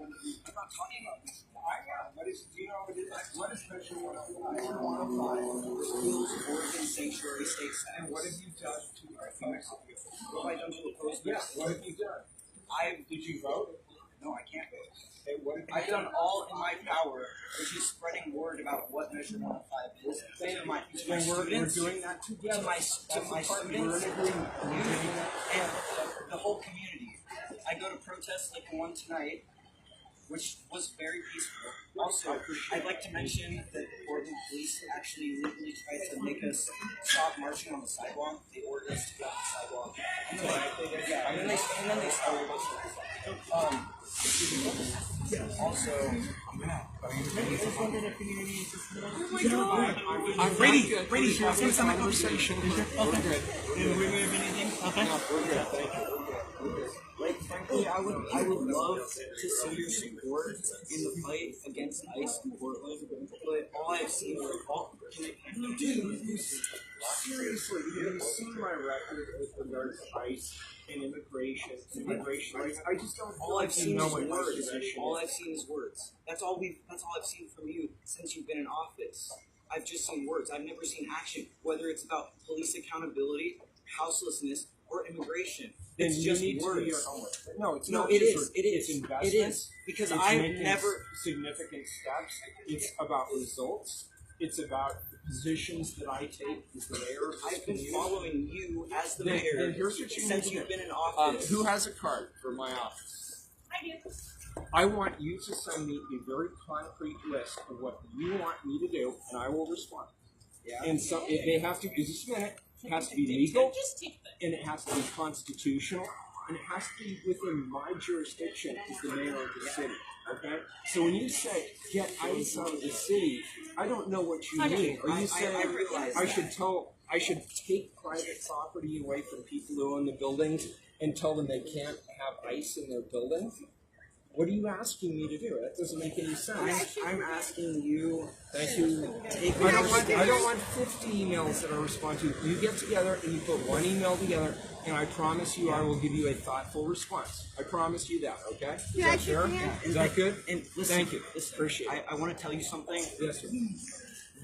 I'm not talking about this. I know. What is, do you know what it is? What is Measure 105? Measure 105 repeals Oregon sanctuary state status. And what have you done to oppose it? What have I done to oppose this? Yeah, what have you done? Did you vote? No, I can't vote. Hey, what have you I've done all in my power, which is spreading word about what Measure 105 is to my We're students, doing that together. to my students, and the whole community. I go to protests like the one tonight, which was very peaceful. Also, I'd like to mention that Oregon police actually legally tried to make us stop marching on the sidewalk. They ordered us to go on the sidewalk. And then they started us. Also, Brady, let's have a conversation. Okay. do we have anything? Okay. We're good, thank you. Like, frankly, I would love to see your support in the fight against ICE in Portland, but all I've seen for Seriously, have you seen my record with regards to ICE and immigration rights? I just don't all I've seen know is what my words. position All is. I've seen is words. That's all I've seen from you since you've been in office. I've just seen words. I've never seen action, whether it's about police accountability, houselessness, or immigration. Then It's you just need to do words. your homework. No, it's No, not. it just is. for- It is. It's investment. It is because It's I've making never. significant steps. It's about results. It's about the positions that I take as the mayor of this I've been community. following you as the Then mayor here's what you since need to you've do. been in office. Who has a card for my office? I do. I want you to send me a very concrete list of what you want me to do, and I will respond. Yeah. And so they have to. Just a minute. It has to be legal, Just take that. and it has to be constitutional, and it has to be within my jurisdiction as the mayor of the city. Okay. So when you say get ICE out of the city, I don't know what you mean. Are you saying I realize I should take private property away from people who own the buildings and tell them they can't have ICE in their building? What are you asking me to do? That doesn't make any sense. I'm asking you Thank to you. take I don't want 50 emails that I respond to. You get together and you put one email together, and I promise you I will give you a thoughtful response. I promise you that, okay? Is that fair? Is that good? And listen, Thank you. Listen, Appreciate it. I want to tell you something. Yes, sir.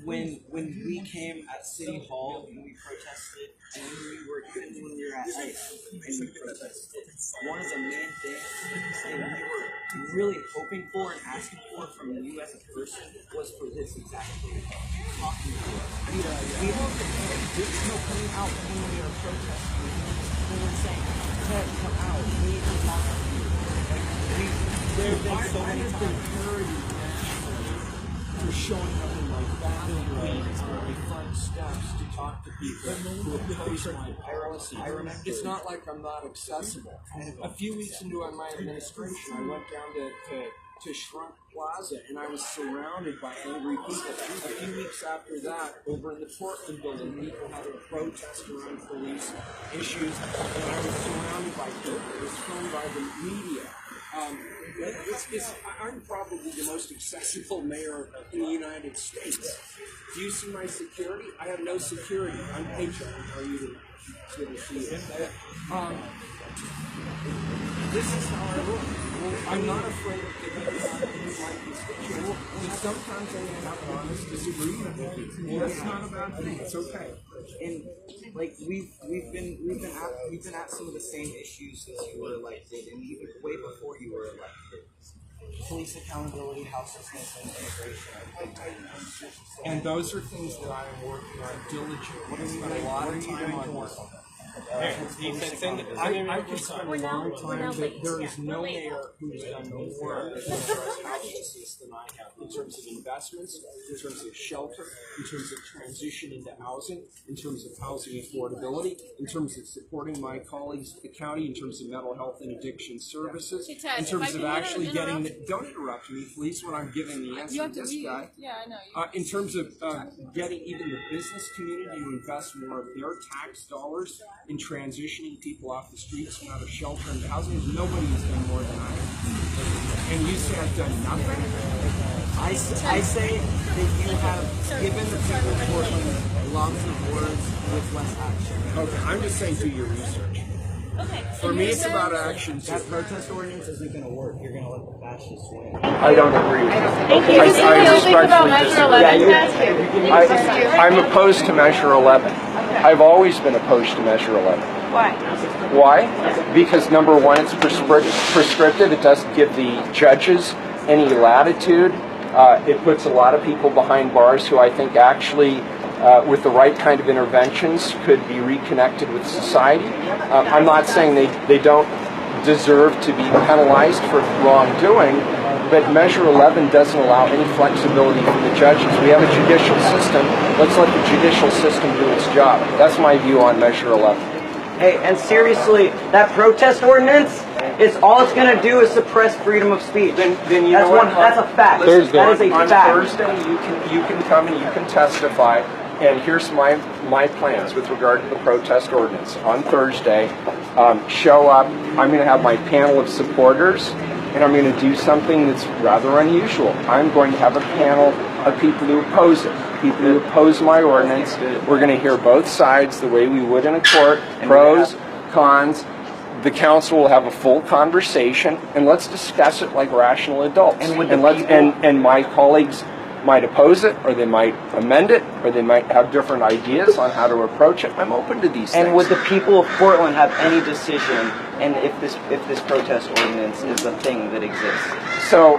When we came at City Hall and we protested, and when we were at ICE and we protested, one of the main things that we were really hoping for and asking for from you as a person was for this exact thing. Talking to us. We were coming out when we were protesting. We were saying, "Ted, come out. We need to talk to you." There have been so many times. For showing up in my bathroom on my front steps to talk to people who oppose my policy. It's not like I'm not accessible. A few weeks into my administration, I went down to Shrunk Plaza and I was surrounded by angry people. A few weeks after that, over in the Portland building, people had a protest around police issues, and I was surrounded by people. It was filmed by the media. I'm probably the most accessible mayor in the United States. Do you see my security? I have no security. I'm paycheck. Are you to see it? This is how I work. I'm not afraid of giving my constituents. And sometimes I'm going to have an honest disagreement with you. And that's not a bad thing. It's okay. And like we've been at some of the same issues since you were elected, and even way before you were elected. Police accountability, houselessness, and immigration. And those are things that I am working on diligently. I spent a lot of time on work. I just spent a long time. There is no mayor who's done more as far as houselessness than I have in terms of investments, in terms of shelter, in terms of transition into housing, in terms of housing affordability, in terms of supporting my colleagues at the county, in terms of mental health and addiction services, in terms of actually getting. Don't interrupt me, please, when I'm giving the answer to this guy. Yeah, I know. In terms of getting even the business community to invest more of their tax dollars in transitioning people off the streets and out of shelter and housing, nobody has done more than I have. And you say I've done nothing? I say that you have given the people of Portland lots of words with less action. Okay, I'm just saying do your research. Okay. For me, it's about action. That protest ordinance isn't going to work. You're going to let the fascists win. I don't agree with you. Thank you. I Think about respectfully Measure disagree. 11 test? I'm opposed to Measure 11. I've always been opposed to Measure 11. Why? Why? Because number one, it's prescriptive. It doesn't give the judges any latitude. It puts a lot of people behind bars who I think actually, with the right kind of interventions, could be reconnected with society. I'm not saying they don't deserve to be penalized for wrongdoing, but Measure 11 doesn't allow any flexibility from the judges. We have a judicial system. Let's let the judicial system do its job. That's my view on Measure 11. Hey, and seriously, that protest ordinance is all it's going to do is suppress freedom of speech. Then you know what? That's a fact. Thursday. That is a on fact. Thursday, you can come and you can testify. And here's my plans with regard to the protest ordinance. On Thursday, show up. I'm going to have my panel of supporters, and I'm going to do something that's rather unusual. I'm going to have a panel of people who oppose it, people who oppose my ordinance. We're going to hear both sides the way we would in a court, pros, cons. The council will have a full conversation, and let's discuss it like rational adults. And my colleagues might oppose it, or they might amend it, or they might have different ideas on how to approach it. I'm open to these things. And would the people of Portland have any decision and if this protest ordinance is a thing that exists? So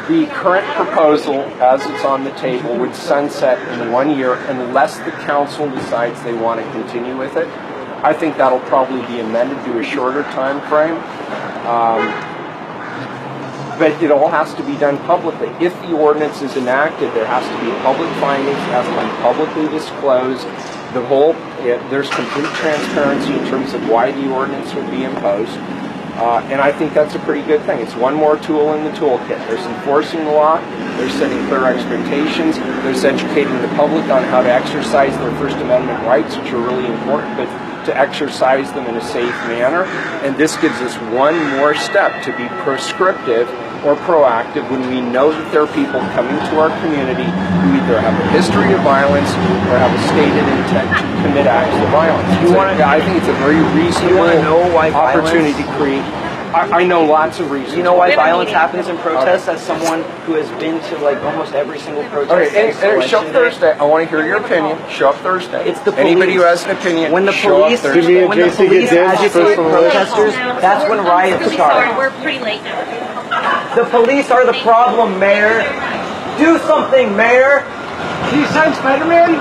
the current proposal, as it's on the table, would sunset in 1 year unless the council decides they want to continue with it. I think that'll probably be amended to a shorter time frame. But it all has to be done publicly. If the ordinance is enacted, there has to be public findings, it has to be publicly disclosed. There's complete transparency in terms of why the ordinance would be imposed. And I think that's a pretty good thing. It's one more tool in the toolkit. There's enforcing the law, there's setting clear expectations, there's educating the public on how to exercise their First Amendment rights, which are really important, but to exercise them in a safe manner. And this gives us one more step to be prescriptive or proactive when we know that there are people coming to our community who either have a history of violence or have a stated intent to commit acts of violence. I think it's a very reasonable opportunity to create. I know lots of reasons. You know why violence happens in protests? As someone who has been to like almost every single protest. Okay, show up Thursday. I want to hear your opinion. Show up Thursday. It's the police. Anybody who has an opinion, when the show police, up Thursday. when the police agitate protesters, that's when riots start. We're pretty late now. The police are the problem, Mayor. Do something, Mayor. Can you sign Spider-Man?